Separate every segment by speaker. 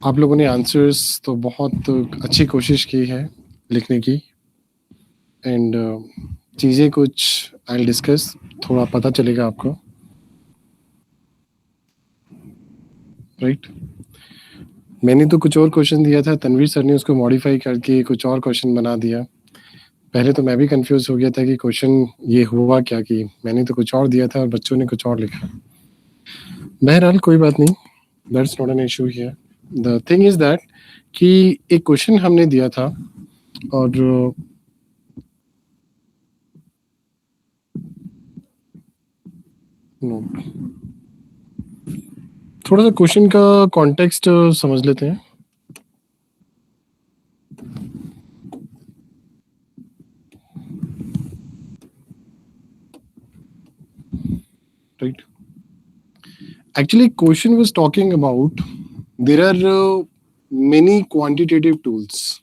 Speaker 1: आप लोगों ने आंसर्स तो बहुत अच्छी कोशिश की है लिखने की एंड चीज़ें कुछ आई डिस्कस थोड़ा पता चलेगा आपको, राइट। मैंने तो कुछ और क्वेश्चन दिया था, तनवीर सर ने उसको मॉडिफाई करके कुछ और क्वेश्चन बना दिया। पहले तो मैं भी कंफ्यूज हो गया था कि क्वेश्चन ये हुआ क्या, कि मैंने तो कुछ और दिया था और बच्चों ने कुछ और लिखा। बहरहाल कोई बात नहीं, that's not an issue here. The thing is that कि एक क्वेश्चन हमने दिया था और नो, थोड़ा सा क्वेश्चन का कॉन्टेक्स्ट समझ लेते हैं। Right. Actually, question was talking about there are many quantitative tools.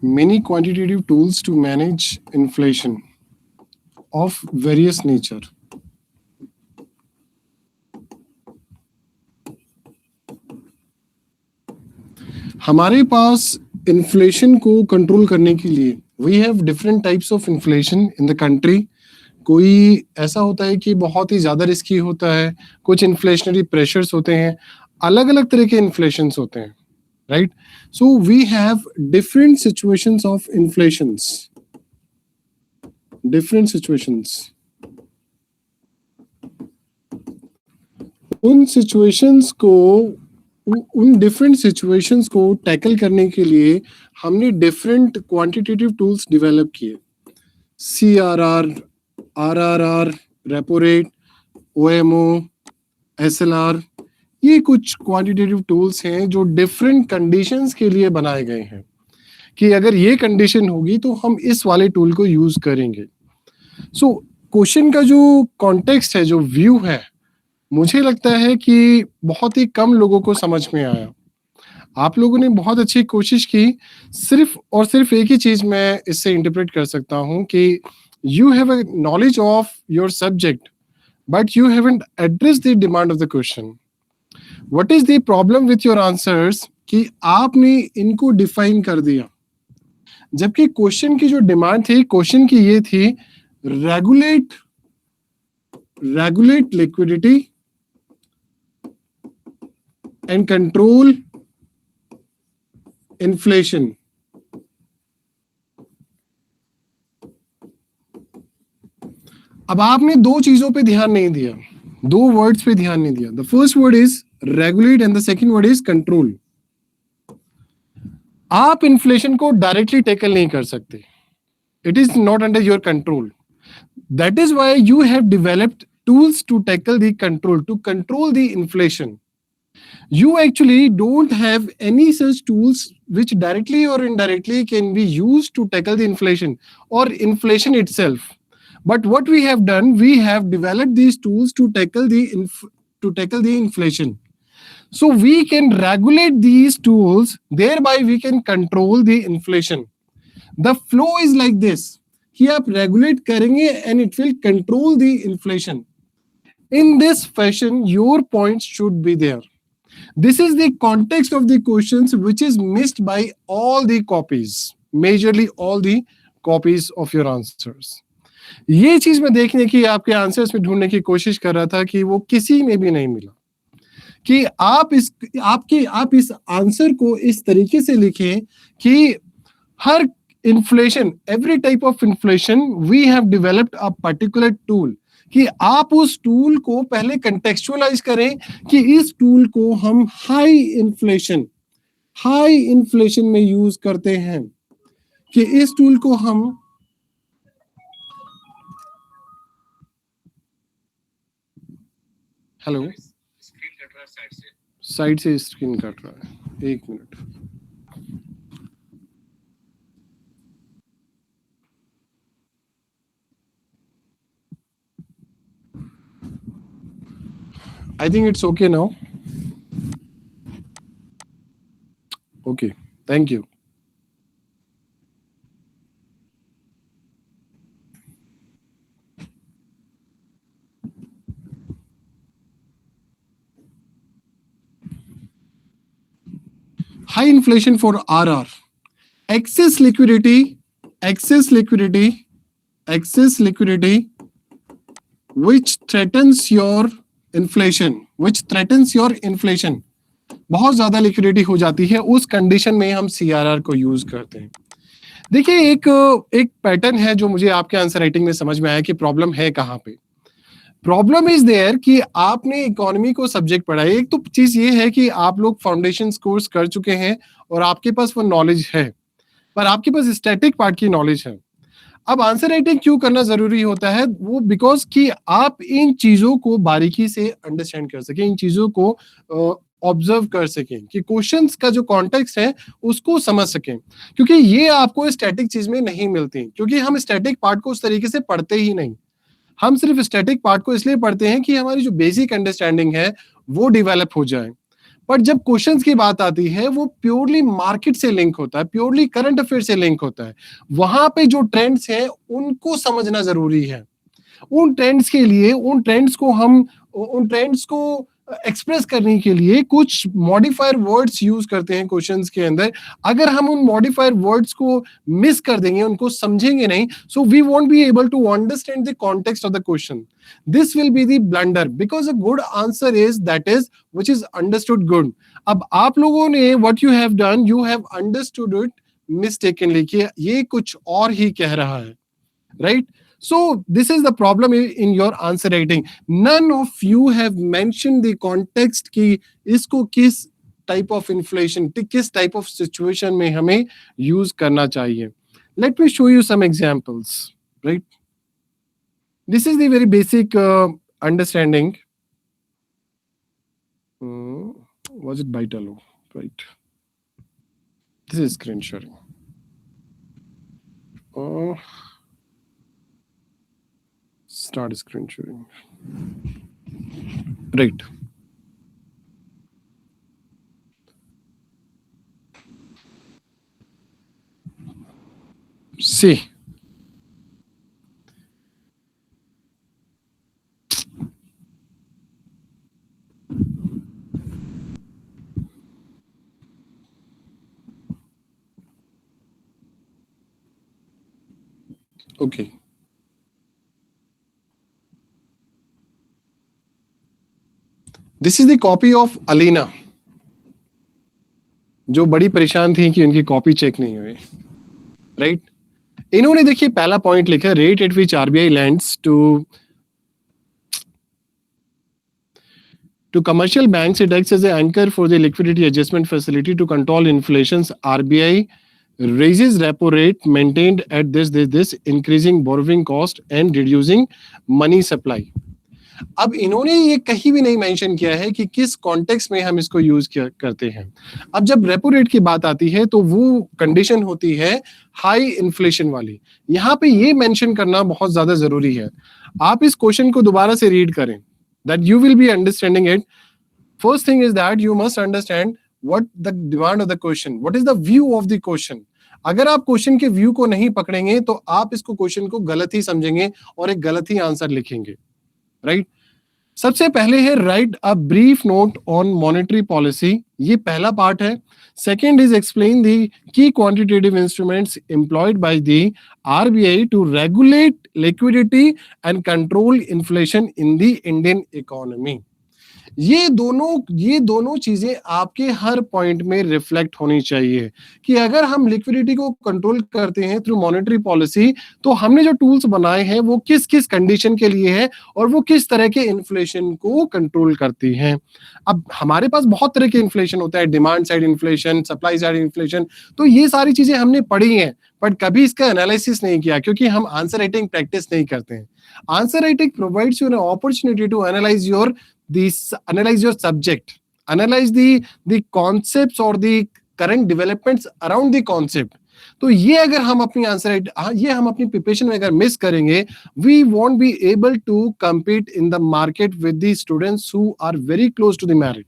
Speaker 1: Many quantitative tools to manage inflation of various nature. हमारे पास इन्फ्लेशन को कंट्रोल करने के लिए we have different types of inflation in the country. कोई ऐसा होता है कि बहुत ही ज्यादा रिस्की होता है, कुछ इन्फ्लेशनरी प्रेशर्स होते हैं, अलग अलग तरह के इन्फ्लेशंस होते हैं, right. So we have different situations of inflations, different situations. उन सिचुएशंस को उन डिफरेंट सिचुएशंस को टैकल करने के लिए हमने डिफरेंट क्वांटिटेटिव टूल्स डेवलप किए। CRR, RRR, repo rate, OMO, SLR, ये कुछ क्वांटिटेटिव टूल्स हैं जो डिफरेंट कंडीशंस के लिए बनाए गए हैं कि अगर ये कंडीशन होगी तो हम इस वाले टूल को यूज करेंगे। सो क्वेश्चन का जो कॉन्टेक्स्ट है, जो व्यू है, मुझे लगता है कि बहुत ही कम लोगों को समझ में आया। आप लोगों ने बहुत अच्छी कोशिश की। सिर्फ और सिर्फ एक ही चीज मैं इससे इंटरप्रेट कर सकता हूं कि you have a knowledge of your subject but you haven't address the demand of the question. What is the problem with your answers कि आपने इनको डिफाइन कर दिया, जबकि क्वेश्चन की जो डिमांड थी, क्वेश्चन की ये थी, regulate liquidity and control inflation. अब आपने दो चीजों पे ध्यान नहीं दिया, दो वर्ड्स पे ध्यान नहीं दिया। The first word is regulate and the second word is control. आप इन्फ्लेशन को डायरेक्टली टैकल नहीं कर सकते, it is not under your control. That is why you have developed tools to tackle the control, to control the inflation. You actually don't have any such tools which directly or indirectly can be used to tackle the inflation or inflation itself. But what we have done, we have developed these tools to tackle the inflation. So we can regulate these tools, thereby we can control the inflation. The flow is like this कि आप regulate करेंगे and it will control the inflation. In this fashion, your points should be there. This is the context of the questions which is missed by all the copies, majorly all the copies of your answers. ये चीज मैं देखने की, आपके answers में ढूंढने की कोशिश कर रहा था कि वो किसी में भी नहीं मिला, कि आप इस आंसर को इस तरीके से लिखें कि हर inflation, every type of inflation we have developed a particular tool, कि आप उस टूल को पहले कंटेक्चुअलाइज करें कि इस टूल को हम हाई इन्फ्लेशन में यूज करते हैं, कि इस टूल को हम हेलो, साइड से स्क्रीन कट रहा है, एक minute. I think it's okay now. Okay, thank you. high inflation for RR, excess liquidity, excess liquidity, excess liquidity which threatens your inflation, which threatens your inflation. बहुत ज्यादा liquidity हो जाती है, उस कंडीशन में हम CRR को यूज करते हैं. देखिए एक पैटर्न है जो मुझे आपके आंसर राइटिंग में समझ में आया कि प्रॉब्लम है कहां पे. प्रॉब्लम इज देयर कि आपने इकोनॉमी को सब्जेक्ट पढ़ा है. एक तो चीज ये है कि आप लोग फाउंडेशन कोर्स कर चुके हैं और आपके पास वो नॉलेज है, पर आपके पास स्टैटिक पार्ट की नॉलेज है. अब आंसर राइटिंग क्यों करना जरूरी होता है? वो बिकॉज कि आप इन चीजों को बारीकी से अंडरस्टैंड कर सकें, इन चीजों को ऑब्जर्व कर सकें, कि क्वेश्चंस का जो कॉन्टेक्स्ट है उसको समझ सकें, क्योंकि ये आपको स्टैटिक चीज में नहीं मिलती, क्योंकि हम स्टैटिक पार्ट को उस तरीके से पढ़ते ही नहीं. हम सिर्फ स्टैटिक पार्ट को इसलिए पढ़ते हैं कि हमारी जो बेसिक अंडरस्टैंडिंग है वो डेवलप हो जाए. बट जब क्वेश्चंस की बात आती है वो प्योरली मार्केट से लिंक होता है, प्योरली करंट अफेयर से लिंक होता है. वहां पे जो ट्रेंड्स हैं उनको समझना जरूरी है. उन ट्रेंड्स के लिए, उन ट्रेंड्स को एक्सप्रेस करने के लिए कुछ मॉडिफायर वर्ड्स यूज करते हैं क्वेश्चंस के अंदर. अगर हम उन मॉडिफायर वर्ड्स को मिस कर देंगे, उनको समझेंगे नहीं, so we won't be able to understand the context of the question. This will be the blunder, because a good answer is that is which is understood good. अब आप लोगों ने what you have done, you have understood it mistakenly कि ये कुछ और ही कह रहा है, right? So this is the problem in your answer writing. None of you have mentioned the context कि इसको किस type of inflation, किस type of situation में हमें use करना चाहिए. Let me show you some examples, right? This is the very basic understanding. Was it Bytalo? Right. This is screen sharing. Start screen sharing. Right. See. Okay. This is the copy of Alina, जो बड़ी परेशान थी कि उनकी copy check नहीं हुई, right? इन्होंने देखिए पहला पॉइंट लिखा, rate at which RBI lands to commercial banks, it acts as an anchor for the liquidity adjustment facility to control inflation. RBI raises repo rate maintained at this increasing borrowing cost and reducing money supply. अब इन्होंने ये कहीं भी नहीं mention किया है कि किस कॉन्टेक्स्ट में हम इसको यूज करते हैं. अब जब रेपो रेट की बात आती है तो वो कंडीशन होती है हाई इन्फ्लेशन वाली. यहाँ पे ये मेंशन करना बहुत ज्यादा जरूरी है. आप इस क्वेश्चन को दोबारा से रीड करें, that you will be understanding it. First thing is that you must understand what the demand of the question, what is the view of the question. अगर आप क्वेश्चन के व्यू को नहीं पकड़ेंगे तो आप इसको क्वेश्चन को गलत ही समझेंगे और एक गलत ही आंसर लिखेंगे, राइट? सबसे पहले है write a brief note on monetary policy, ये पहला पार्ट है. Second is explain the key quantitative instruments employed by the RBI to regulate liquidity and control inflation in the Indian economy. ये दोनों चीजें आपके हर पॉइंट में रिफ्लेक्ट होनी चाहिए कि अगर हम लिक्विडिटी को कंट्रोल करते हैं थ्रू मॉनेटरी पॉलिसी, तो हमने जो टूल्स बनाए हैं वो किस किस कंडीशन के लिए है और वो किस तरह के इन्फ्लेशन को कंट्रोल करती हैं. अब हमारे पास बहुत तरह के इन्फ्लेशन होता है, demand side inflation, supply side inflation, तो ये सारी चीजें हमने पढ़ी हैं, बट कभी इसका एनालिसिस नहीं किया क्योंकि हम आंसर राइटिंग प्रैक्टिस नहीं करते हैं. Answer writing provides you an opportunity to analyze your subject, analyze the concepts or the current developments around the concept. तो ये अगर हम अपनी ये हम अपनी प्रिपरेशन में अगर मिस करेंगे, we won't be able to compete in the market with the students who are very close to the merit,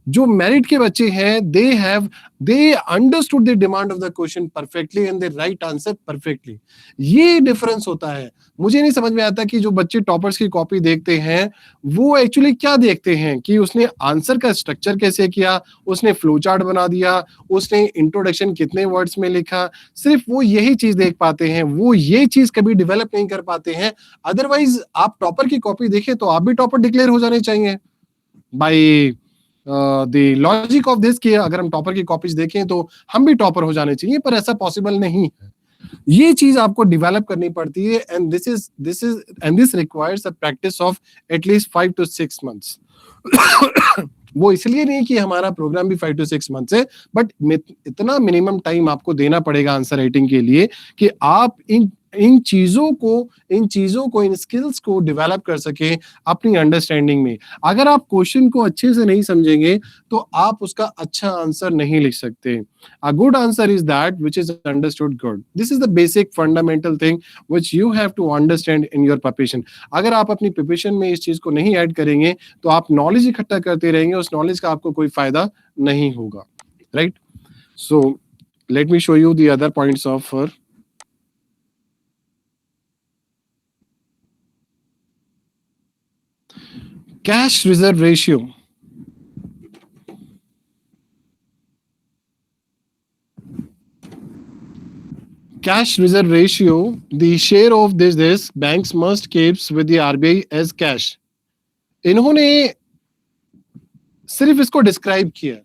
Speaker 1: जो मेरिट के बच्चे हैं, they understood the demand of the question perfectly and they right answer perfectly. ये difference होता है. मुझे नहीं समझ में आता कि जो बच्चे टॉपर्स की कॉपी देखते हैं वो एक्चुअली क्या देखते हैं, कि उसने आंसर का स्ट्रक्चर कैसे किया, उसने फ्लो चार्ट बना दिया, उसने इंट्रोडक्शन कितने वर्ड्स में लिखा. सिर्फ वो यही चीज देख पाते हैं, वो ये चीज कभी डेवलप नहीं कर पाते हैं. अदरवाइज आप टॉपर की कॉपी देखें तो आप भी टॉपर डिक्लेयर हो जाने चाहिए by the logic of this, कि अगर हम टॉपर की कॉपीज देखें तो हम भी टॉपर हो जाने चाहिए, पर ऐसा पॉसिबल नहीं है. ये चीज आपको डेवलप करनी पड़ती है, and this requires a practice of at least 5 to 6 months. वो इसलिए नहीं कि हमारा प्रोग्राम भी 5 to 6 months है, बट इतना मिनिमम टाइम आपको देना पड़ेगा आंसर राइटिंग के लिए कि आप इन चीजों को इन स्किल्स को डेवलप कर सके अपनी अंडरस्टैंडिंग में. अगर आप क्वेश्चन को अच्छे से नहीं समझेंगे तो आप उसका अच्छा आंसर नहीं लिख सकते. A good answer is that which is understood good. This is the basic fundamental thing which you have to understand in your preparation. अगर आप अपनी प्रिपरेशन में इस चीज को नहीं ऐड करेंगे तो आप नॉलेज इकट्ठा करते रहेंगे, उस नॉलेज का आपको कोई फायदा नहीं होगा. Right. So let me show you the other points of cash reserve ratio. Cash reserve ratio, the share of this banks must keeps with the RBI as cash. इन्होंने सिर्फ इसको डिस्क्राइब किया.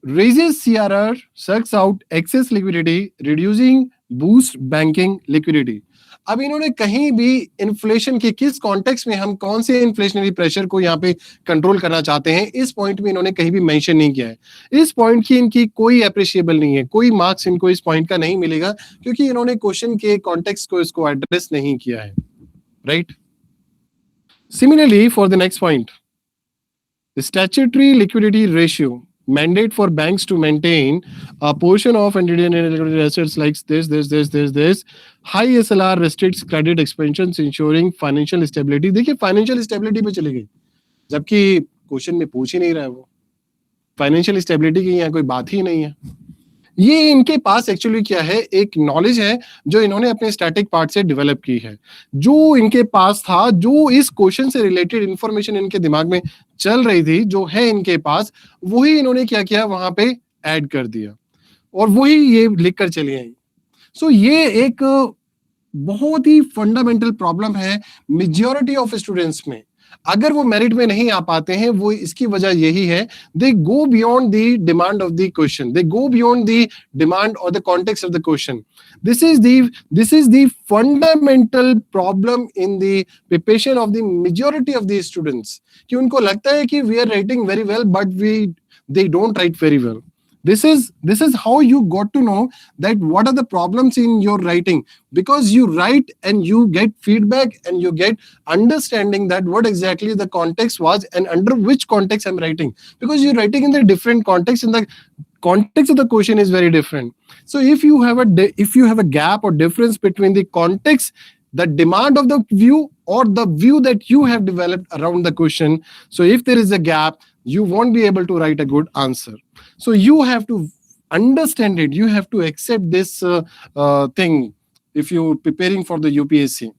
Speaker 1: raises CRR, sucks out excess liquidity, reducing boost banking liquidity. अब इन्होंने कहीं भी inflation के किस कॉन्टेक्स्ट में हम कौन से इन्फ्लेशनरी प्रेशर को यहाँ पे कंट्रोल करना चाहते हैं, इस पॉइंट में इन्होंने कहीं भी मेंशन नहीं किया है. इस पॉइंट की इनकी कोई अप्रिशिएबल नहीं है, कोई मार्क्स इनको इस पॉइंट का नहीं मिलेगा, क्योंकि इन्होंने क्वेश्चन के कॉन्टेक्स्ट को इसको एड्रेस नहीं किया है. Right. Similarly for the next point, statutory liquidity ratio mandate for banks to maintain a portion of entity assets like this. High SLR restricts credit expansions, ensuring financial stability. देखिए financial stability पे चली गई, जबकि question में पूछ ही नहीं रहा है वो. फाइनेंशियल स्टेबिलिटी की यहाँ कोई बात ही नहीं है. ये इनके पास एक्चुअली क्या है, एक नॉलेज है जो इन्होंने अपने स्टैटिक पार्ट से डेवलप की है. जो इनके पास था, जो इस क्वेश्चन से रिलेटेड इंफॉर्मेशन इनके दिमाग में चल रही थी, जो है इनके पास, वही इन्होंने क्या किया, वहां पे ऐड कर दिया और वही ये लिख कर चले आई. सो ये एक बहुत ही फंडामेंटल प्रॉब्लम है मेजॉरिटी ऑफ स्टूडेंट्स में. अगर वो मेरिट में नहीं आ पाते हैं, वो इसकी वजह यही है, they go beyond the demand of the question, they go beyond the demand और the context of the question. This is the fundamental problem in the preparation of the majority of the students, कि उनको लगता है कि we are writing very well but they don't write very well. This is how you got to know that what are the problems in your writing, because you write and you get feedback and you get understanding that what exactly the context was and under which context I'm writing, because you're writing in the different context, and the context of the question is very different. So if you have a gap or difference between the context, the demand of the view, or the view that you have developed around the question, so if there is a gap, you won't be able to write a good answer. So you have to understand it, you have to accept this thing if you're preparing for the UPSC.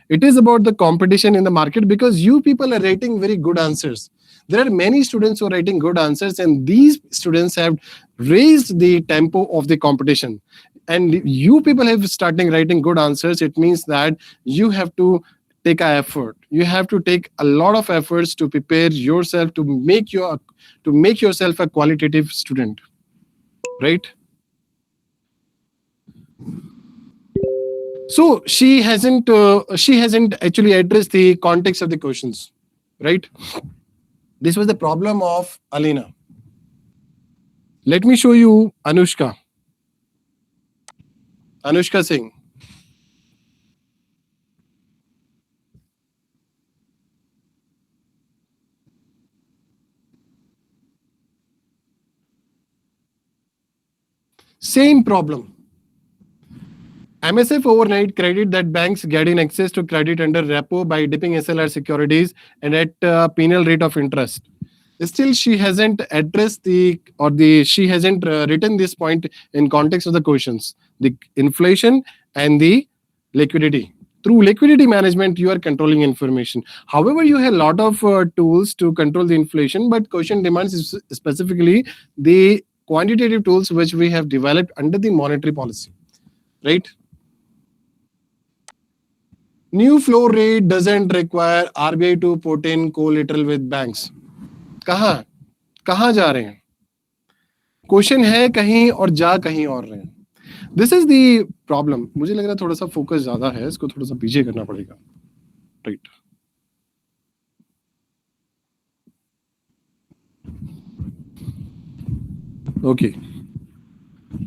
Speaker 1: It is about the competition in the market, because you people are writing very good answers. There are many students who are writing good answers, and these students have raised the tempo of the competition. And you people have starting writing good answers, it means that you have to take an effort. You have to take a lot of efforts to prepare yourself to make yourself a qualitative student. Right? So she hasn't actually addressed the context of the questions. Right? This was the problem of Alina. Let me show you Anushka Singh. Same problem. MSF overnight credit that banks get in access to credit under repo by dipping SLR securities and at penal rate of interest. Still she hasn't addressed she hasn't written this point in context of the questions, the inflation and the liquidity. Through liquidity management you are controlling information. However, you have a lot of tools to control the inflation, but question demands specifically the quantitative tools which we have developed under the monetary policy, right? New flow rate doesn't require RBI to put in collateral with banks. कहाँ जा रहे हैं? Question है कहीं और जा कहीं और रहे हैं. This is the problem. मुझे लग रहा है थोड़ा सा फोकस ज्यादा है, इसको थोड़ा सा पीछे करना पड़ेगा, right? Okay.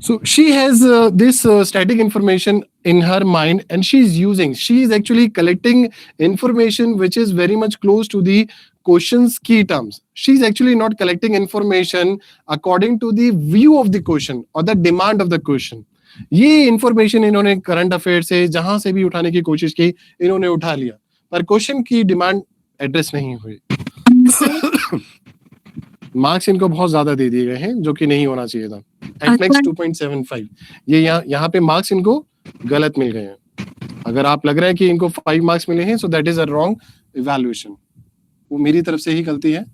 Speaker 1: So she has this static information in her mind, and she is actually collecting information which is very much close to the question's key terms. She's actually not collecting information according to the view of the question or the demand of the question. ये information इन्होंने current affair से जहां से भी उठाने की कोशिश की, इन्होंने उठा लिया, पर क्वेश्चन की डिमांड एड्रेस नहीं हुई. मार्क्स इनको बहुत ज्यादा दे दिए गए हैं, जो कि नहीं होना चाहिए था. At max 2.75. ये यहाँ पे मार्क्स इनको गलत मिल गए हैं. अगर आप लग रहा है कि इनको 5 मार्क्स मिले हैं, so that is a wrong evaluation. वो मेरी तरफ से ही गलती है,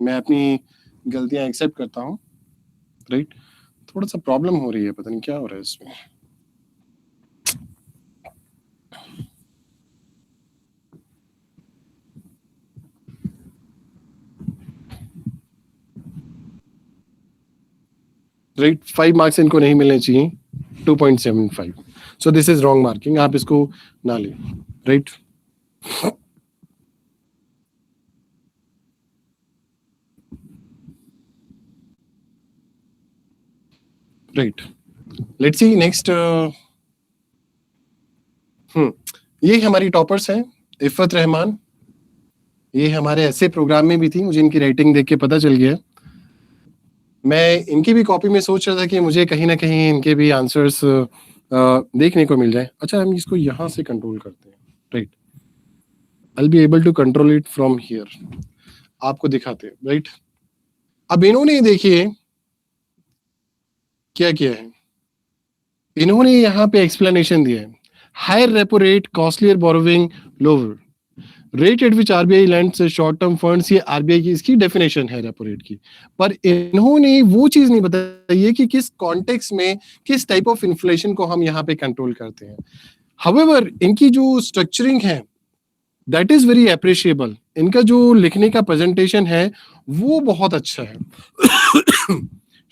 Speaker 1: मैं अपनी गलतियां एक्सेप्ट करता हूँ, राइट? थोड़ा सा प्रॉब्लम हो रही है, पता नहीं क्या हो रहा है इसमें. राइट, 5 मार्क्स इनको नहीं मिलने चाहिए, 2.75. सो दिस इज रॉन्ग मार्किंग, आप इसको ना लें, right? Right, let's see next. ये हमारी टॉपर्स हैं, इफ़त रहमान. ये हमारे ऐसे प्रोग्राम में भी थी, मुझे इनकी राइटिंग देख के पता चल गया. मैं इनकी भी कॉपी में सोच रहा था कि मुझे कहीं ना कहीं इनके भी आंसर्स देखने को मिल जाए. अच्छा, हम इसको यहाँ से कंट्रोल करते हैं, right? I be able to control it from here. आपको दिखाते हैं, राइट? अब इन्होंने देखिए क्या किया है. इन्होंने यहाँ पे एक्सप्लेनेशन दिया है, higher repo rate, costlier borrowing, lower rate at which RBI lends short term funds. ये आरबीआई की इसकी डेफिनेशन है रेपो रेट की, पर इन्होंने वो चीज नहीं बताई है कि किस कॉन्टेक्स्ट में किस टाइप ऑफ इन्फ्लेशन को हम यहाँ पे कंट्रोल करते हैं. हाउएवर, इनकी जो स्ट्रक्चरिंग है दैट इज वेरी अप्रिशिएबल. इनका जो लिखने का प्रेजेंटेशन है वो बहुत अच्छा है.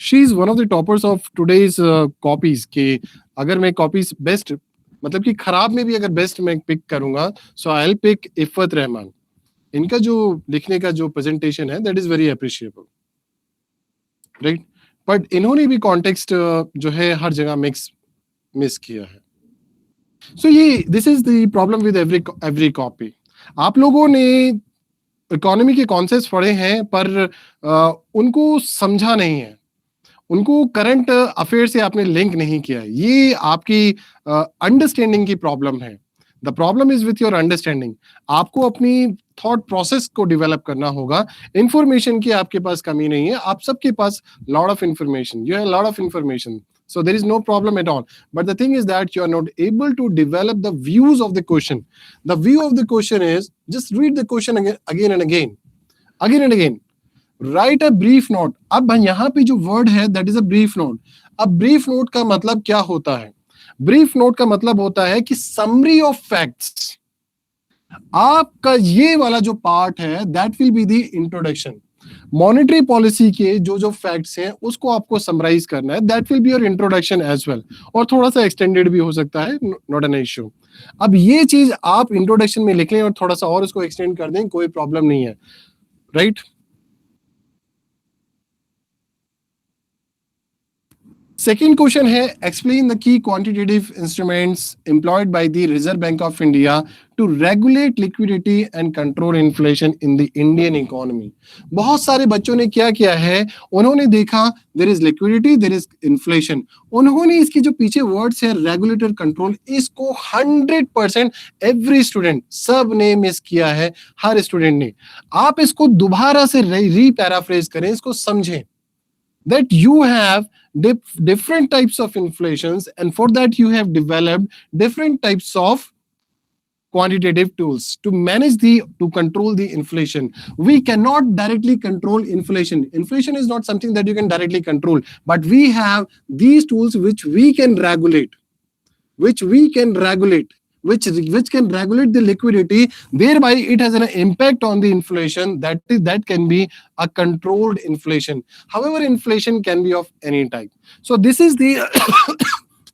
Speaker 1: She is one of the toppers of today's copies के. अगर मैं कॉपीज बेस्ट, मतलब कि खराब में भी अगर बेस्ट मैं पिक करूंगा, so I will pick Iffat Rahman. इनका जो लिखने का जो प्रेजेंटेशन है that is very appreciable, right? But इन्होंने भी कॉन्टेक्स्ट जो है हर जगह मिस किया है. सो ये this is the problem with every copy. आप लोगों ने इकोनॉमी के कॉन्सेप्ट्स पढ़े हैं, पर उनको समझा नहीं है, उनको करंट अफेयर से आपने लिंक नहीं किया है. ये आपकी अंडरस्टैंडिंग की प्रॉब्लम है. The problem is with your understanding. आपको अपनी थॉट प्रोसेस को डेवलप करना होगा. इंफॉर्मेशन की आपके पास कमी नहीं है, आप सबके पास lot of information, you have lot of information, so there is no problem at all. But the thing is that you are not able to develop the views of the question. The view of the question is just read the question again and again. Write a brief note. अब यहाँ पे जो word है that is a brief note. अब brief note का मतलब क्या होता है? Brief note का मतलब होता है कि summary of facts. आपका ये वाला जो पार्ट है that will be the introduction. Monetary policy के जो फैक्ट्स हैं उसको आपको समराइज करना है. That will be your introduction as well, और थोड़ा सा एक्सटेंडेड भी हो सकता है, नॉट एन इश्यू. अब ये चीज आप इंट्रोडक्शन में लिख लें और थोड़ा सा और उसको एक्सटेंड कर दें, कोई प्रॉब्लम नहीं है, राइट? सेकेंड क्वेश्चन है, explain the key quantitative instruments employed by the reserve bank of India to regulate liquidity and control inflation in the Indian economy. बहुत सारे बच्चों ने क्या किया है, उन्होंने देखा there is liquidity, there is inflation. उन्होंने इसके जो पीछे वर्ड्स है रेगुलेटर कंट्रोल, इसको 100% एवरी स्टूडेंट, सब ने मिस किया है, हर स्टूडेंट ने. आप इसको दोबारा से री पैराफ्रेज करें, इसको समझें. That you have different types of inflations, and for that you have developed different types of quantitative tools to control the inflation. We cannot directly control inflation. Inflation is not something that you can directly control, but we have these tools which we can regulate, which can regulate the liquidity, thereby it has an impact on the inflation. That can be a controlled inflation. However, inflation can be of any type. So this is the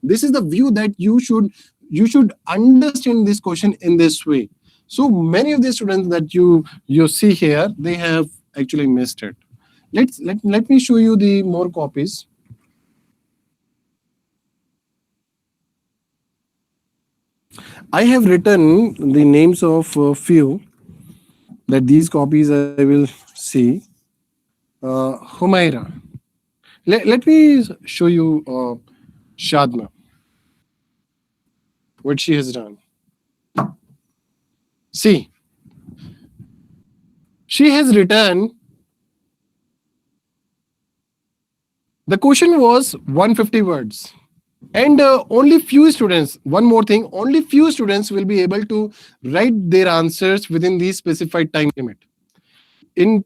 Speaker 1: this is the view that you should understand this question in this way. So many of the students that you see here, they have actually missed it. Let me show you the more copies. I have written the names of a few, that these copies I will see. Humaira. Let me show you Shadma, what she has done. See, she has written, the question was 150 words. And only few students, one more thing, only few students will be able to write their answers within the specified time limit. In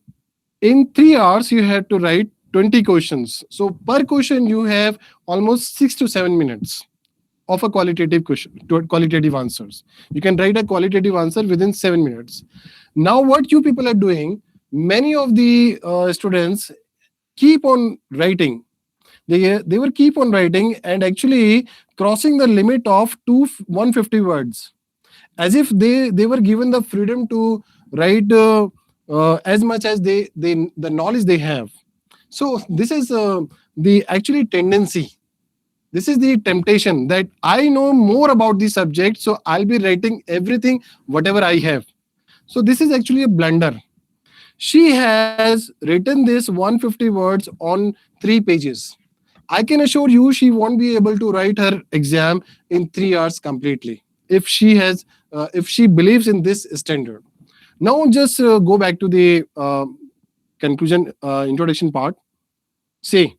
Speaker 1: 3 hours, you have to write 20 questions. So per question, you have almost 6 to 7 minutes of a qualitative question, qualitative answers. You can write a qualitative answer within 7 minutes. Now, what you people are doing, many of the students keep on writing. They will keep on writing and actually crossing the limit of 150 words, as if they were given the freedom to write as much as the knowledge they have. So this is the actually tendency. This is the temptation that I know more about the subject, so I'll be writing everything, whatever I have. So this is actually a blunder. She has written this 150 words on 3 pages. I can assure you she won't be able to write her exam in 3 hours completely if she believes in this standard. Now just go back to the conclusion, introduction part. See,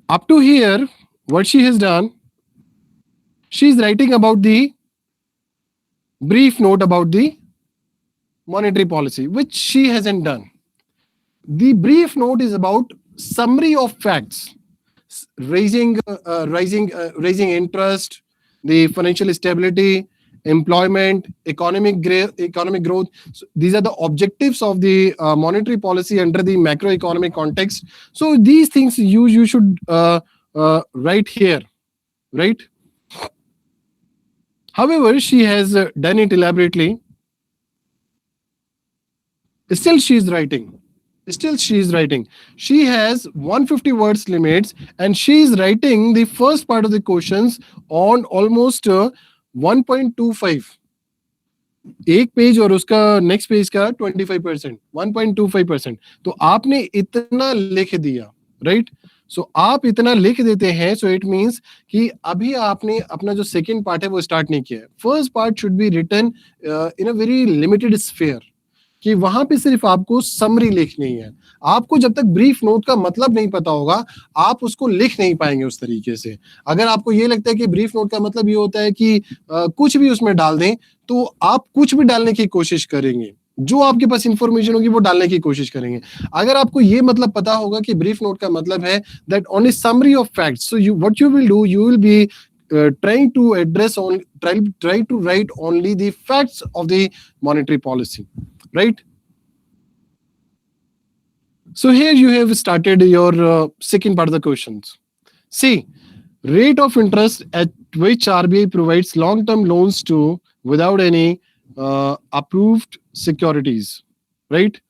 Speaker 1: up to here, what she has done, she's writing about the brief note about the monetary policy, which she hasn't done. The brief note is about summary of facts, raising interest, the financial stability, employment, economic growth. So these are the objectives of the monetary policy under the macroeconomic context. So these things you should write here, right? However, she has done it elaborately. Still she is writing. She has 150 words limits, and she is writing the first part of the questions on almost 1.25. एक page और उसका next page का 25%, 1.25%. तो आपने इतना लिख दिया, right? सो आप इतना लिख देते हैं, सो इट मीन्स कि अभी आपने अपना जो सेकेंड पार्ट है वो स्टार्ट नहीं किया है. First part should be written in a very limited sphere, कि वहां पे सिर्फ आपको समरी लिखनी है. आपको जब तक ब्रीफ नोट का मतलब नहीं पता होगा, आप उसको लिख नहीं पाएंगे उस तरीके से. अगर आपको ये लगता है कि ब्रीफ नोट का मतलब ये होता है कि कुछ भी उसमें डाल दें, तो आप कुछ भी डालने की कोशिश करेंगे, जो आपके पास इंफॉर्मेशन होगी वो डालने की कोशिश करेंगे. अगर आपको ये मतलब पता होगा कि ब्रीफ नोट का मतलब है that only summary of facts, so you what you will do, you will be trying to address on try to write only the facts of the monetary policy, right? So here you have started your second part of the questions. See, rate of interest at which RBI provides long-term loans to without any approved securities, right?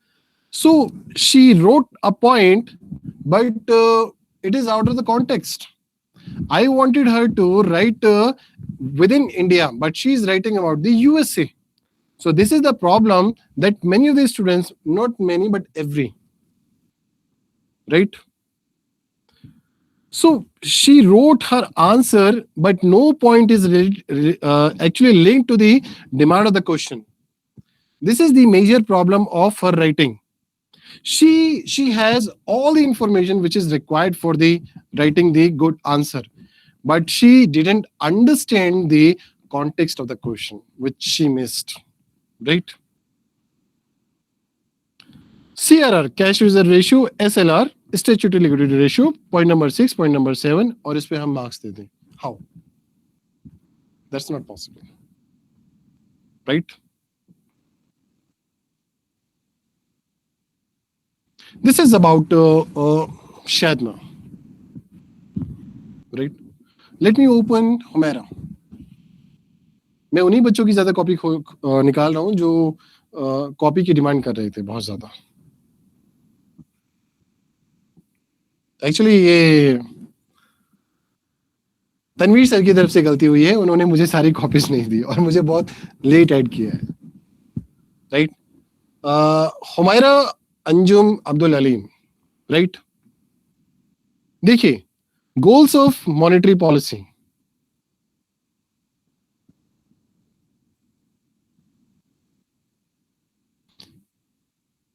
Speaker 1: So she wrote a point, but it is out of the context. I wanted her to write within India, but she is writing about the USA. So this is the problem that many of the students, not many, but every, right? So she wrote her answer, but no point is actually linked to the demand of the question. This is the major problem of her writing. She has all the information which is required for the writing the good answer, but she didn't understand the context of the question, which she missed, right? CRR, cash reserve ratio, SLR, statutory liquidity ratio, point number 6, point number 7, और इस पे हम marks दे दें. How? That's not possible, right? This is about Shadna, right? Let me open Homera. मैं उन्हीं बच्चों की ज्यादा कॉपी निकाल रहा हूं जो कॉपी की डिमांड कर रहे थे बहुत ज्यादा. एक्चुअली ये तनवीर सर की तरफ से गलती हुई है, उन्होंने मुझे सारी कॉपीज नहीं दी और मुझे बहुत लेट ऐड किया है, राइट? हुमायरा अंजुम अब्दुल अलीम, राइट? देखिए, गोल्स ऑफ मॉनेटरी पॉलिसी.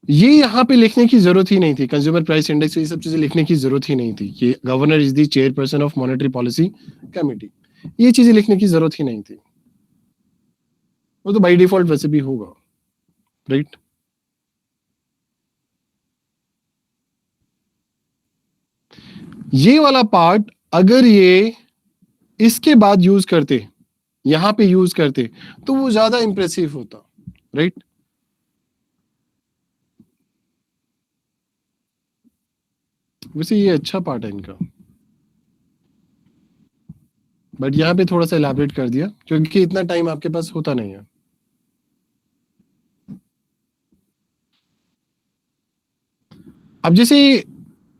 Speaker 1: ये यहाँ पे लिखने की जरूरत ही नहीं थी. कंज्यूमर प्राइस इंडेक्स, ये सब चीजें लिखने की जरूरत ही नहीं थी कि governor is the chairperson of monetary policy committee. ये चीजें लिखने की जरूरत ही नहीं थी. वो तो बाय डिफॉल्ट वैसे भी होगा, राइट? ये वाला पार्ट अगर ये इसके बाद यूज करते, यहां पे यूज करते, तो वो ज्यादा इंप्रेसिव होता, राइट? वैसे ये अच्छा पार्ट है इनका, बट यहाँ पे थोड़ा सा इलैबोरेट कर दिया क्योंकि इतना टाइम आपके पास होता नहीं है. अब जैसे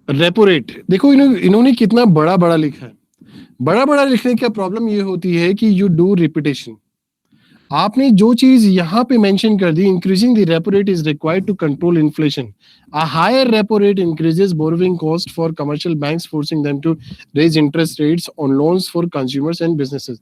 Speaker 1: रेपो रेट देखो, इन्होंने कितना बड़ा बड़ा लिखा है. बड़ा बड़ा लिखने का प्रॉब्लम ये होती है कि यू डू रिपीटेशन. आपने जो चीज यहाँ पे मेंशन कर दी, increasing the repo rate is required to control inflation. A higher repo rate increases borrowing cost for commercial banks, forcing them to raise interest rates on loans for consumers and businesses.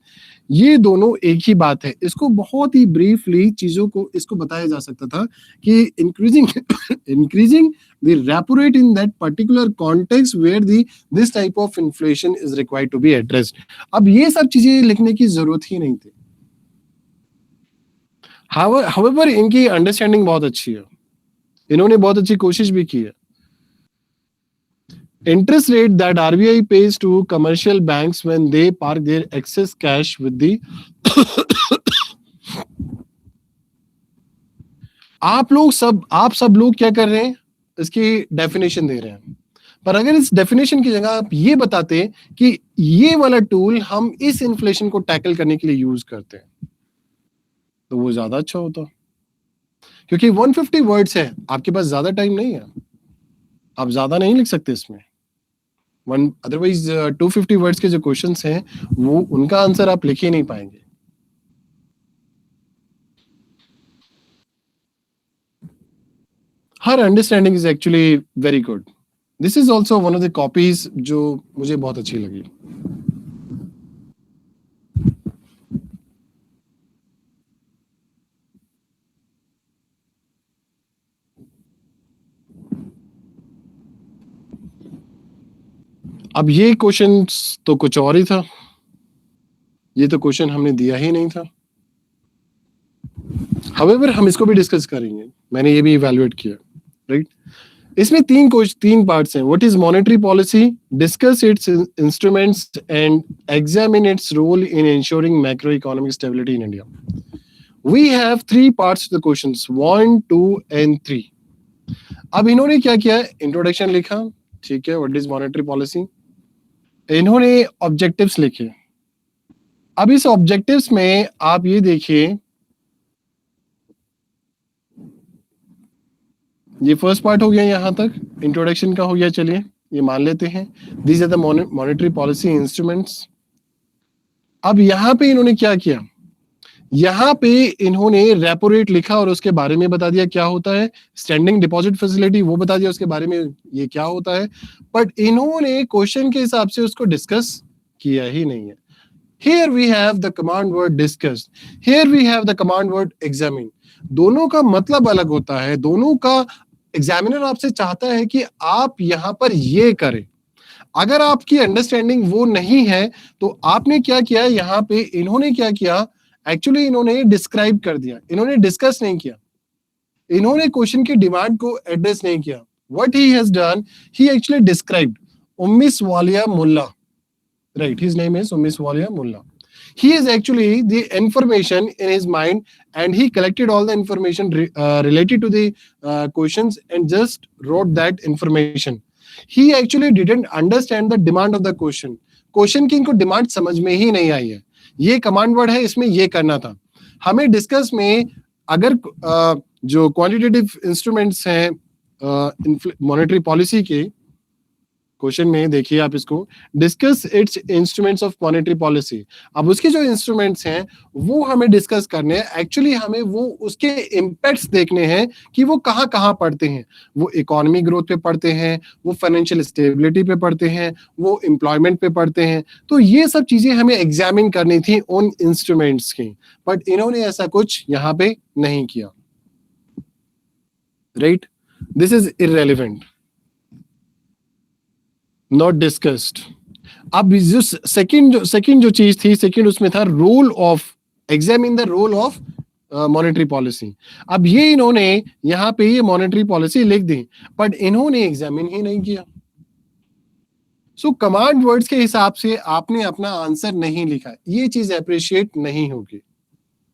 Speaker 1: ये दोनों एक ही बात है. इसको बहुत ही briefly चीजों को इसको बताया जा सकता था कि increasing the repo rate in that particular context where this type of inflation is required to be addressed. अब ये सब चीजें लिखने की जरूरत ही नहीं थी. However, इनकी अंडरस्टैंडिंग बहुत अच्छी है. इन्होंने बहुत अच्छी कोशिश भी की है. Interest rate that RBI pays to commercial banks when they park their excess cash with the आप सब लोग क्या कर रहे हैं, इसकी डेफिनेशन दे रहे हैं. पर अगर इस डेफिनेशन की जगह आप ये बताते कि ये वाला टूल हम इस इन्फ्लेशन को टैकल करने के लिए यूज करते हैं, तो वो ज्यादा अच्छा होता. क्योंकि 150 वर्ड्स है, आपके पास ज्यादा टाइम नहीं है, आप ज्यादा नहीं लिख सकते इसमें. अदरवाइज 250 वर्ड्स के जो क्वेश्चंस हैं वो उनका आंसर आप लिख ही नहीं पाएंगे. Her understanding is actually very good. This is also one of the copies जो मुझे बहुत अच्छी लगी. अब ये क्वेश्चन तो कुछ और ही था. ये तो क्वेश्चन हमने दिया ही नहीं था. हाउएवर हम इसको भी डिस्कस करेंगे. मैंने ये भी इवैल्यूएट किया, राइट? इसमें तीन पार्ट्स हैं. What is monetary policy, discuss its instruments and examine its role in ensuring macro economic stability in India. We have 3 parts to the questions 1, 2 and 3. अब इन्होंने क्या किया, इंट्रोडक्शन लिखा, ठीक है, व्हाट इज मॉनेटरी पॉलिसी. इन्होंने objectives लिखे. अब इस ऑब्जेक्टिव्स में आप ये देखिए, ये फर्स्ट पार्ट हो गया, यहां तक इंट्रोडक्शन का हो गया. चलिए ये मान लेते हैं, these are the monetary policy instruments. अब यहां पे इन्होंने क्या किया, यहां पे इन्होंने रेपो रेट लिखा और उसके बारे में बता दिया क्या होता है, स्टैंडिंग डिपॉजिट फैसिलिटी वो बता दिया उसके बारे में ये क्या होता है, बट इन्होंने क्वेश्चन के हिसाब से उसको डिस्कस किया ही नहीं है. Here we have the command word discussed. Here we have the command word examine. दोनों का मतलब अलग होता है, दोनों का एग्जामिनर आपसे चाहता है कि आप यहां पर ये करें. अगर आपकी अंडरस्टैंडिंग वो नहीं है तो आपने क्या किया, यहां पे इन्होंने क्या किया, एक्चुअली इन्होंने डिस्क्राइब कर दिया, इन्होंने डिस्कस नहीं किया, इन्होंने क्वेश्चन की डिमांड को एड्रेस नहीं किया. What he has done, he actually described Ummis Walia Mulla, right, his name is Umis Walia Mullah. He is actually the information in his mind and he collected all the information related to the questions and just wrote that information. He actually didn't understand the demand of the question. Question की इनको demand समझ में ही नहीं आई है, ये command word है, इसमें ये करना था. हमें डिस्कस में अगर जो क्वांटिटेटिव इंस्ट्रूमेंट्स हैं मॉनेटरी पॉलिसी के, क्वेश्चन में देखिए आप इसको, discuss its instruments of monetary policy. अब उसके जो इंस्ट्रूमेंट्स हैं वो हमें डिस्कस करने हैं, एक्चुअली हमें वो उसके इम्पैक्ट्स देखने हैं कि वो कहाँ कहाँ पड़ते हैं. वो इकोनॉमी ग्रोथ पे पड़ते हैं, वो फाइनेंशियल स्टेबिलिटी पे पड़ते हैं, वो एम्प्लॉयमेंट पे पड़ते हैं. तो ये सब चीजें हमें एग्जामिन करनी थी उन इंस्ट्रूमेंट्स की, बट इन्होंने ऐसा कुछ यहाँ पे नहीं किया. Right, this is irrelevant, not discussed. अब जो सेकंड जो चीज थी, सेकंड उसमें था role of, examine the role of monetary policy. अब ये इन्होंने यहाँ पे ये मॉनेटरी पॉलिसी लिख दी, बट इन्होंने एग्जामिन ही नहीं किया. सो कमांड वर्ड्स के हिसाब से आपने अपना आंसर नहीं लिखा, ये चीज अप्रिशिएट नहीं होगी.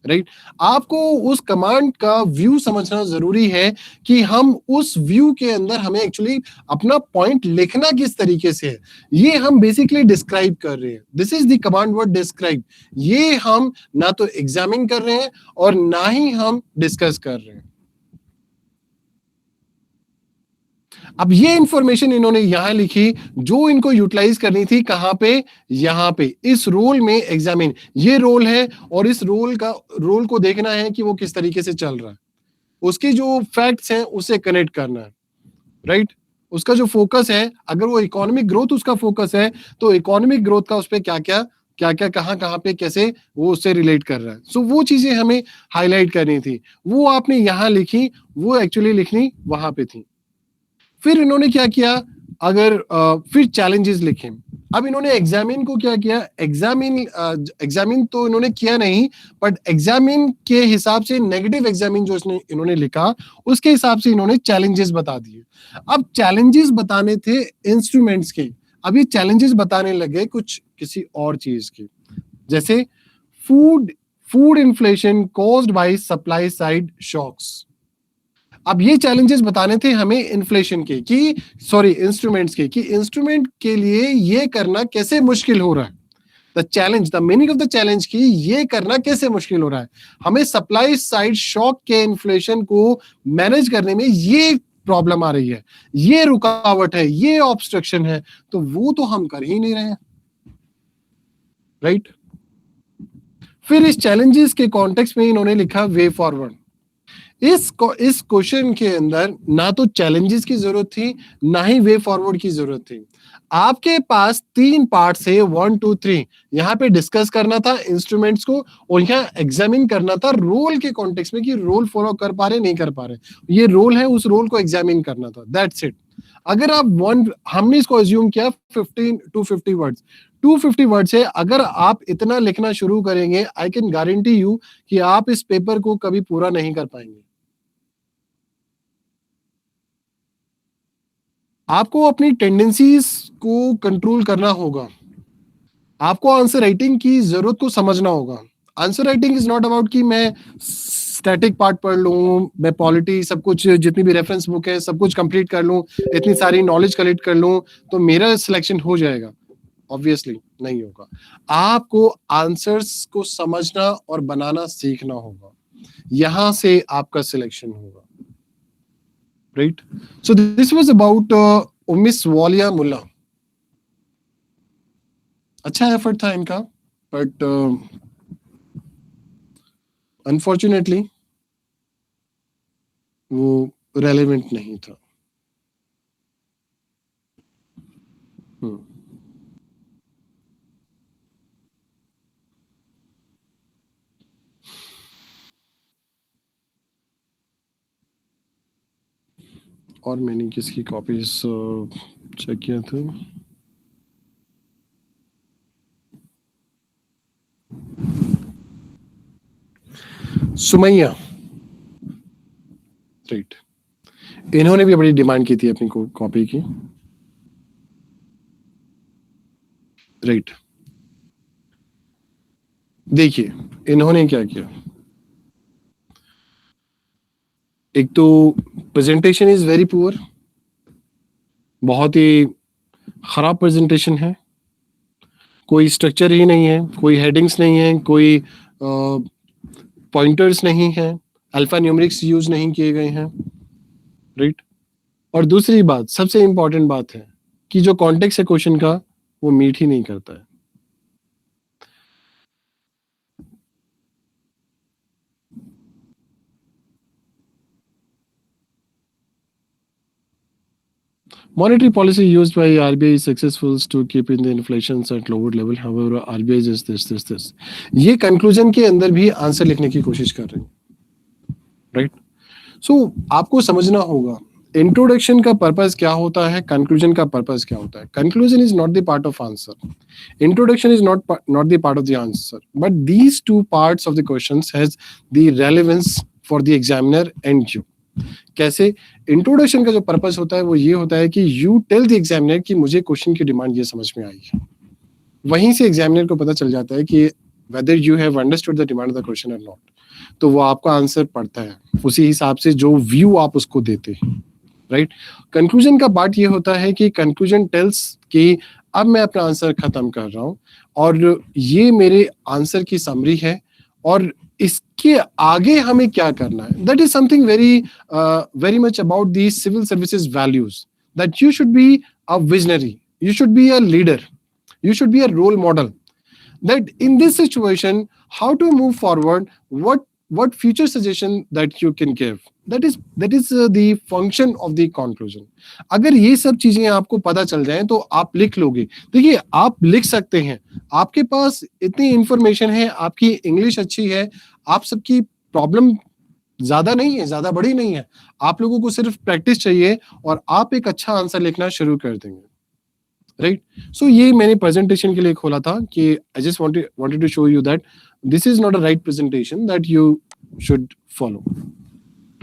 Speaker 1: राइट, आपको उस कमांड का व्यू समझना जरूरी है कि हम उस व्यू के अंदर हमें एक्चुअली अपना पॉइंट लिखना किस तरीके से है, ये हम बेसिकली डिस्क्राइब कर रहे हैं. This is the command word describe. ये हम ना तो एग्जामिन कर रहे हैं और ना ही हम डिस्कस कर रहे हैं. अब ये इंफॉर्मेशन इन्होंने यहां लिखी जो इनको यूटिलाइज करनी थी, कहां पे, यहां पे इस रोल में एग्जामिन, ये रोल है और इस रोल को देखना है कि वो किस तरीके से चल रहा है, उसके जो फैक्ट्स हैं उसे कनेक्ट करना है. राइट, उसका जो फोकस है, अगर वो इकोनॉमिक ग्रोथ उसका फोकस है तो इकोनॉमिक ग्रोथ का उस पर क्या क्या कहां पे कैसे वो उससे रिलेट कर रहा है. सो वो चीजें हमें हाईलाइट करनी थी, वो आपने यहां लिखी, वो एक्चुअली लिखनी वहां पे थी. फिर इन्होंने क्या किया, फिर चैलेंजेस लिखे. अब इन्होंने एग्जामिन को क्या किया, एग्जामिन तो इन्होंने किया नहीं, बट एग्जामिन के हिसाब से नेगेटिव एग्जामिन जो इन्होंने लिखा उसके हिसाब से इन्होंने चैलेंजेस बता दिए. अब चैलेंजेस बताने थे इंस्ट्रूमेंट्स के, अब ये चैलेंजेस बताने लगे कुछ किसी और चीज के, जैसे food inflation caused by supply side shocks. अब ये चैलेंजेस बताने थे हमें इन्फ्लेशन के, कि सॉरी इंस्ट्रूमेंट्स के, कि इंस्ट्रूमेंट के लिए ये करना कैसे मुश्किल हो रहा है. The meaning of the challenge की ये करना कैसे मुश्किल हो रहा है, हमें सप्लाई साइड शॉक के इन्फ्लेशन को मैनेज करने में ये प्रॉब्लम आ रही है, ये रुकावट है, ये ऑब्स्ट्रक्शन है, तो वो तो हम कर ही नहीं रहे हैं. राइट, फिर इस चैलेंजेस के कॉन्टेक्स्ट में इन्होंने लिखा वे फॉरवर्ड. इस क्वेश्चन के अंदर ना तो चैलेंजेस की जरूरत थी, ना ही वे फॉरवर्ड की जरूरत थी. आपके पास 3 पार्ट से 1 2 3 यहाँ पे डिस्कस करना था इंस्ट्रूमेंट्स को, और यहाँ एग्जामिन करना था रोल के कॉन्टेक्स्ट में कि रोल फॉलो कर पा रहे नहीं कर पा रहे, ये रोल है, उस रोल को एग्जामिन करना था. That's it. अगर आप हमने इसको अज्यूम किया 250 वर्ड्स, 250 वर्ड से अगर आप इतना लिखना शुरू करेंगे, आई कैन गारंटी यू कि आप इस पेपर को कभी पूरा नहीं कर पाएंगे. आपको अपनी टेंडेंसीज को कंट्रोल करना होगा, आपको आंसर राइटिंग की जरूरत को समझना होगा. Answer writing is not about कि मैं स्टैटिक पार्ट पढ़ लूं, मैं पॉलिटी सब कुछ जितनी भी रेफरेंस बुक है सब कुछ कंप्लीट कर लूं, इतनी सारी नॉलेज कलेक्ट कर लूं तो मेरा सिलेक्शन हो जाएगा. ऑब्वियसली नहीं होगा. आपको आंसर्स को समझना और बनाना सीखना होगा, यहां से आपका सिलेक्शन होगा. Right, so this was about Ummis Walia Mulla. अच्छा एफर्ट था इनका, बट अनफॉर्चुनेटली वो रेलेवेंट नहीं था. हम्म. और मैंने किसकी कॉपीज चेक किया था. सुमैया, राइट. इन्होंने भी बड़ी डिमांड की थी अपनी कॉपी की. राइट. देखिए इन्होंने क्या किया. एक तो प्रेजेंटेशन इज वेरी पुअर, बहुत ही खराब प्रेजेंटेशन है. कोई स्ट्रक्चर ही नहीं है, कोई हेडिंग्स नहीं है, कोई पॉइंटर्स नहीं है, अल्फा न्यूमेरिक्स यूज नहीं किए गए हैं. राइट. और दूसरी बात, सबसे इंपॉर्टेंट बात है कि जो कॉन्टेक्स्ट है क्वेश्चन का वो मीट ही नहीं करता है. Monetary policy used by RBI is successful to keeping the inflation at lower level. However, RBI is this. ये कंक्लूजन के अंदर भी आंसर लिखने की कोशिश कर रहे हैं. राइट. सो आपको समझना होगा इंट्रोडक्शन का पर्पस क्या होता है, कंक्लूजन का पर्पस क्या होता है. Conclusion is not the part of answer, introduction is not the part of the answer, but these two parts of the questions has the relevance for the examiner and you. कैसे. Introduction का जो purpose होता है वो ये होता है कि यू टेल द एग्जामिनर कि मुझे क्वेश्चन की डिमांड ये समझ में आई है. वहीं से एग्जामिनर को पता चल जाता है कि whether you have understood the demand of the question और नॉट. तो वो आपका आंसर पढ़ता है उसी हिसाब से जो व्यू आप उसको देते हैं. राइट. कंक्लूजन का पार्ट ये होता है कि कंक्लूजन टेल्स कि अब मैं अपना आंसर खत्म कर रहा हूं और ये मेरे आंसर की समरी है और इसके आगे हमें क्या करना है. That is something very much about the civil services values, that you should be a visionary, you should be a leader, you should be a role model, that in this situation how to move forward, what future suggestion that you can give. That is the function of the conclusion. अगर ये सब चीजें आपको पता चल जाएं तो आप लिख लोगे. देखिए आप लिख सकते हैं, आपके पास इतनी इंफॉर्मेशन है, आपकी इंग्लिश अच्छी है, आप सबकी प्रॉब्लम ज्यादा नहीं है, ज्यादा बड़ी नहीं है, आप लोगों को सिर्फ प्रैक्टिस चाहिए और आप एक अच्छा आंसर लिखना शुरू कर देंगे. राइट. सो ये मैंने प्रेजेंटेशन के लिए खोला था कि I just wanted to show you that this is not a right presentation that you should follow.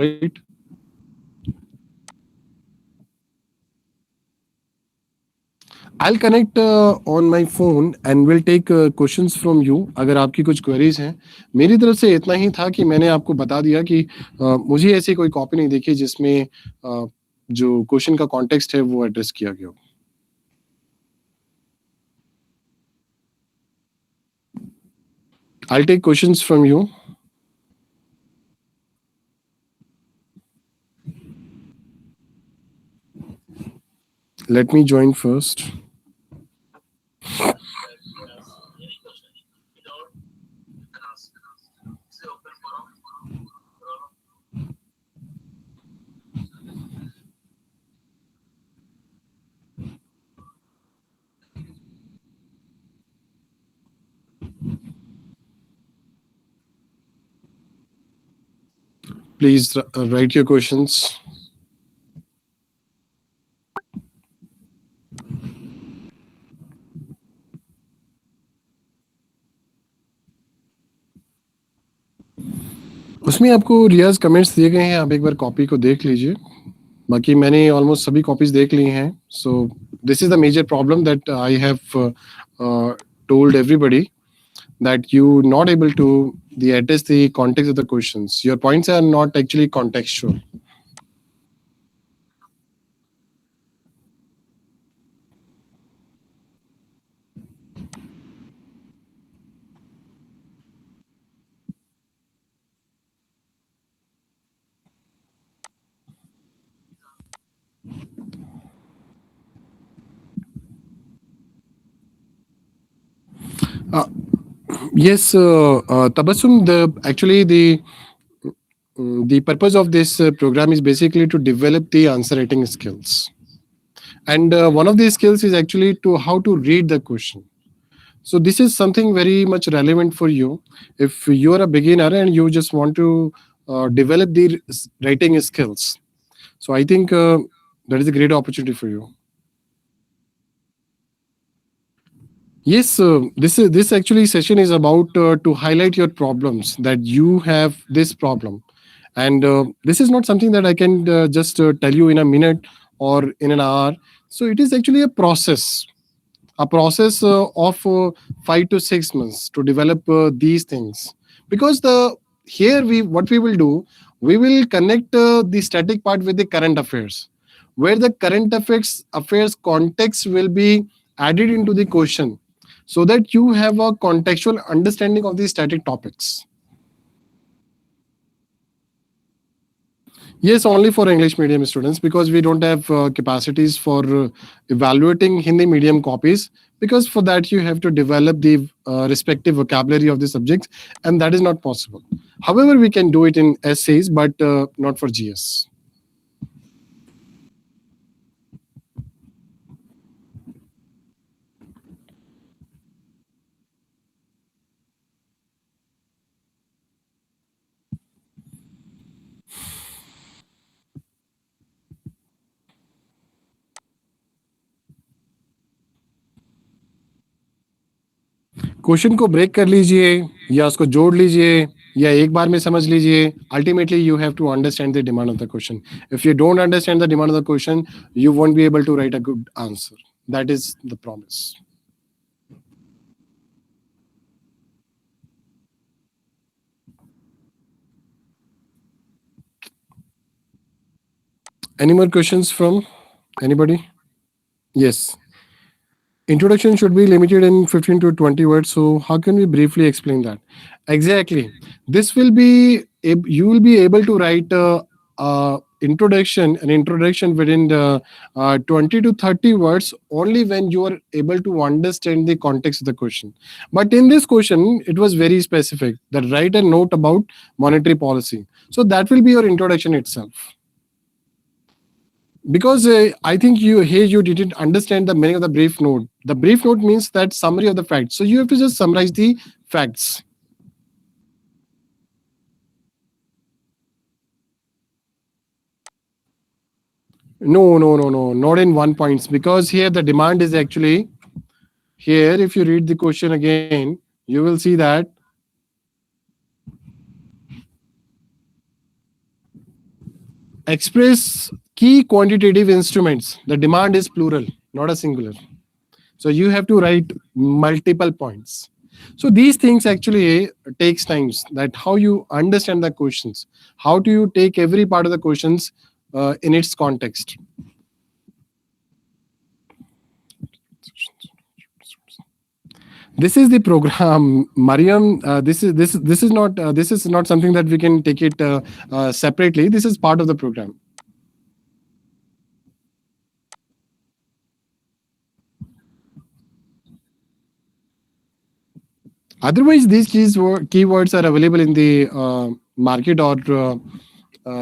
Speaker 1: Right. I'll connect on my phone and will take questions from you. अगर आपकी कुछ क्वेरीज हैं. मेरी तरफ से इतना ही था कि मैंने आपको बता दिया कि मुझे ऐसी कोई कॉपी नहीं देखी जिसमें जो क्वेश्चन का कॉन्टेक्स्ट है वो एड्रेस किया गया हो. I'll take questions from you. Let me join first. Please write your questions. उसमें आपको रियाज कमेंट्स दिए गए हैं, आप एक बार कॉपी को देख लीजिए. बाकी मैंने ऑलमोस्ट सभी कॉपीज देख ली हैं. So this is the major problem that I have told everybody, that you not able to the address the context of the questions. Your points are not actually contextual. Yes, Tabassum, the purpose of this program is basically to develop the answer writing skills. And one of these skills is actually to how to read the question. So this is something very much relevant for you. If you are a beginner and you just want to develop the writing skills, so I think that is a great opportunity for you. Yes, this actually session is about to highlight your problems that you have this problem, and this is not something that I can just tell you in a minute or in an hour. So it is actually a process of 5 to 6 months to develop these things. Because the here we what we will do, we will connect the static part with the current affairs, where the current affairs context will be added into the question, so that you have a contextual understanding of the static topics. Yes, only for English medium students, because we don't have capacities for evaluating Hindi medium copies. Because for that, you have to develop the respective vocabulary of the subjects, and that is not possible. However, we can do it in essays, but not for GS. Question को break कर लीजिए, या उसको जोड़ लीजिए, या एक बार में समझ लीजिए. Ultimately, you have to understand the demand of the question. If you don't understand the demand of the question, you won't be able to write a good answer. That is the promise. Any more questions from anybody? Yes. Introduction should be limited in 15 to 20 words. So how can we briefly explain that? Exactly. This will be you will be able to write an introduction within the 20 to 30 words only when you are able to understand the context of the question. But in this question, it was very specific that write a note about monetary policy. So that will be your introduction itself. Because I think you didn't understand the meaning of the brief note. The brief note means that summary of the facts, so you have to just summarize the facts. No, not in one points, because here the demand is actually here. If you read the question again, you will see that express key quantitative instruments, the demand is plural, not a singular. So you have to write multiple points. So these things actually takes times, that how you understand the questions, how do you take every part of the questions in its context. This is the program, Mariam. This is not something that we can take it separately. This is part of the program. Otherwise, these keywords are available in the market, or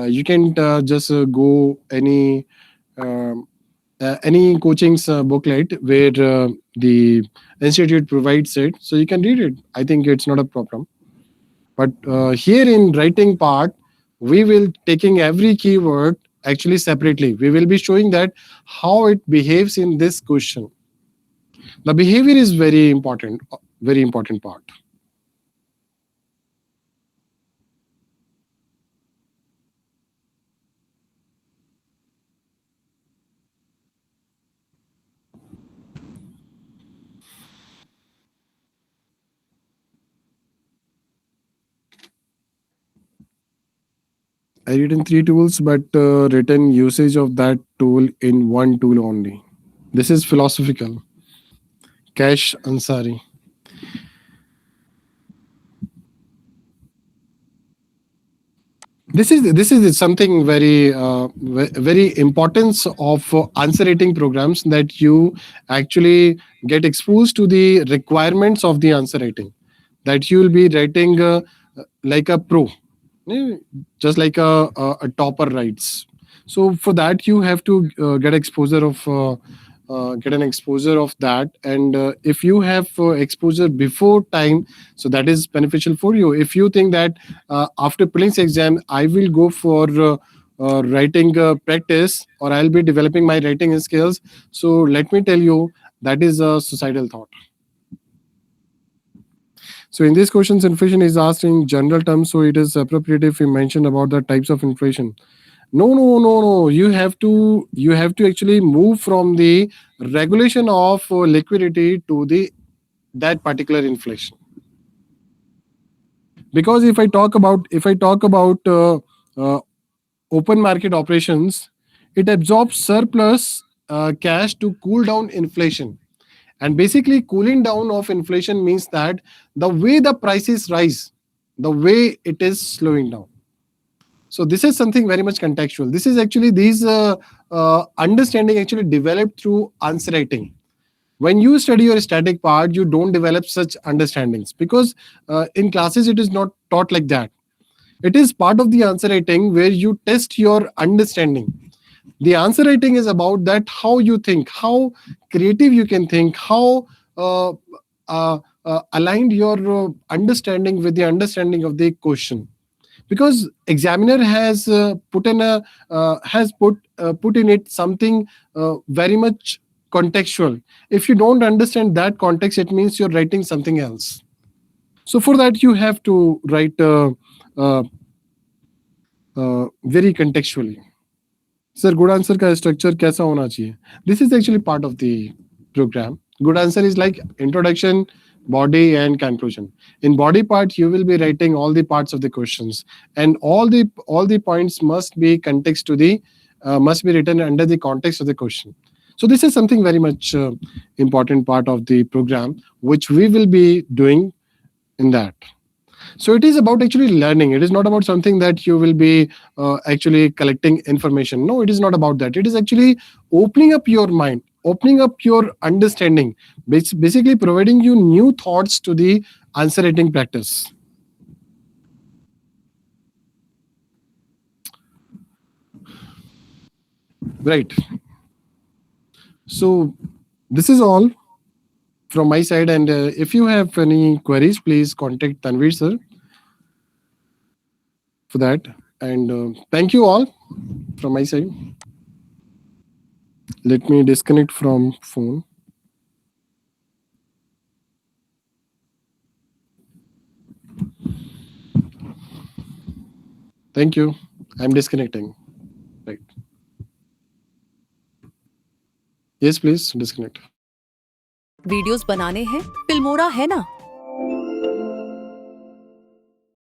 Speaker 1: you can just go any coaching's booklet where the institute provides it, so you can read it. I think it's not a problem. But here in writing part, we will taking every keyword actually separately. We will be showing that how it behaves in this question. The behavior is very important part. I read in three tools, but written usage of that tool in one tool only. This is philosophical. Cash Ansari. This is something very importance of answer rating programs, that you actually get exposed to the requirements of the answer rating. that you will be writing like a pro, just like a topper writes. So for that you have to get an exposure of that, and if you have exposure before time, so that is beneficial for you. If you think that after prelims exam I will go for writing practice, or I'll be developing my writing skills, so let me tell you, that is a suicidal thought. So in these questions, inflation is asked in general terms, so it is appropriate if we mention about the types of inflation. No. You have to actually move from the regulation of liquidity to the that particular inflation. Because if I talk about uh, open market operations, it absorbs surplus cash to cool down inflation. And basically, cooling down of inflation means that the way the prices rise, the way it is slowing down. So this is something very much contextual. This is actually these understanding actually developed through answer writing. When you study your static part, you don't develop such understandings, because in classes it is not taught like that. It is part of the answer writing where you test your understanding. The answer writing is about that how you think, how creative you can think, how uh, aligned your understanding with the understanding of the question. Because examiner has put in it something very much contextual. If you don't understand that context, it means you're writing something else. So for that you have to write uh, very contextually. Sir good answer का structure कैसा होना चाहिए? This is actually part of the program. Good answer is like introduction, body, and conclusion. In body part, you will be writing all the parts of the questions, and all the points must be context to the must be written under the context of the question. So this is something very much important part of the program, which we will be doing in that. So it is about actually learning. It is not about something that you will be actually collecting information. No, it is not about that. It is actually opening up your mind, opening up your understanding, basically providing you new thoughts to the answer writing practice. Right. So this is all from my side, and if you have any queries, please contact Tanvir sir for that. And thank you all from my side. Let me disconnect from phone. Thank you. I'm disconnecting. Right. Yes, please disconnect.
Speaker 2: Videos बनाने हैं, Filmora है ना।